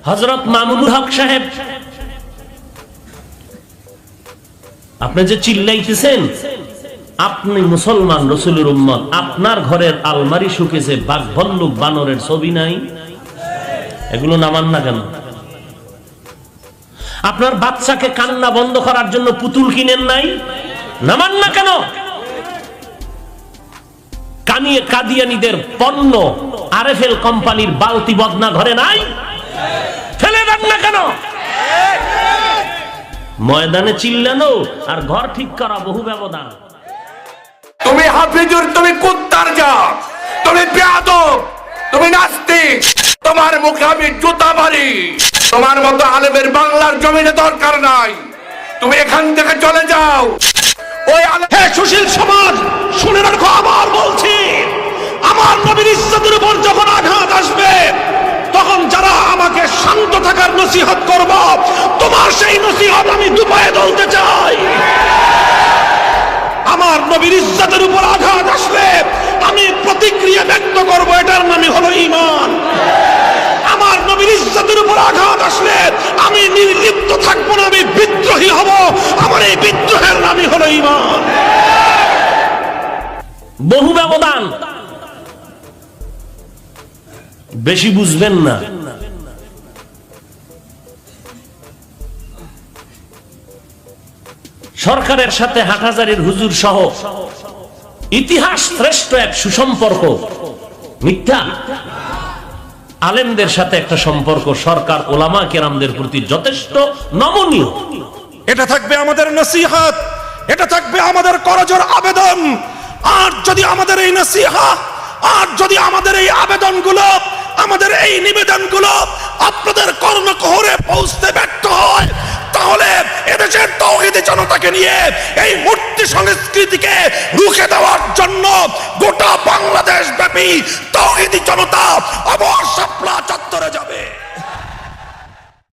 হযরত মামুনুল হক সাহেব, আপনি যে চিল্লাইতেছেন, আপনি মুসলমান, রাসূলের উম্মত, আপনার ঘরের আলমারি শুকেছে, বাঘ ভাল্লুক বানরের ছবি নাই, এগুলো নামান না কেন? আপনার বাচ্চাকে কান্না বন্ধ করার জন্য পুতুল কিনেন নাই, নামান না কেন? কাদিয়ানীদের পণ্য আরএফএল কোম্পানির বালতি বদনা ঘরে নাই, ফেলে দেন না কেন? ময়দানে চিল্লানো আর ঘর ঠিক করা বহু ব্যবধান। তুমি হাফিজুর, তুমি কুত্তার জাত, তুমি বেয়াদব, তুমি নাস্তিক, তোমার মুখে আমি জুতা মারি। তোমার মতো আলেমের বাংলার জমিনে দরকার নাই, তুমি এখান থেকে চলে যাও। ওই হে সুশীল সমাজ, শুনে রাখো, আবার বলছি, আমার নবীর ইজ্জতের উপর যখন আঘাত আসবে, তখন যারা আমাকে শান্ত থাকার নসিহত করব, তোমার সেই নসিহত আমি দুপায়ে দলতে চাই। আমার নবীর ইজ্জতের উপর আঘাত আসলে আমি প্রতিক্রিয়া ব্যক্ত করব, এটার নামই হলো ঈমান। আমার নবীর ইজ্জতের উপর আঘাত আসলে আমি নির্লিপ্ত থাকবো না, আমি বিদ্রোহী হব, আমার এই বিদ্রোহের নামই হলো ঈমান। বহু ব্যবধান, বেশি বুঝবেন না। সরকারের সাথে হাটহাজারীর হুজুর সহ ইতিহাস শ্রেষ্ঠ এক সুসম্পর্ক মিথ্যা। আলেমদের সাথে একটা সম্পর্ক সরকার ওলামা কেরামদের প্রতি যথেষ্ট নমনীয়। এটা থাকবে আমাদের নসিহত, এটা থাকবে আমাদের করজোর আবেদন। আর যদি আমাদের এই নসিহত, আর যদি আমাদের এই আবেদনগুলো, আমাদের এই নিবেদনগুলো আপনাদের কর্ণকুহরে পৌঁছতে ব্যর্থ হয়, তাহলে এদেশের তাওহীদি জনতাকে নিয়ে এই মূর্তি সংস্কৃতিকে রুখে দেওয়ার জন্য গোটা বাংলাদেশ ব্যাপী তাওহীদি জনতা আবার শাপলা চত্বরে যাবে।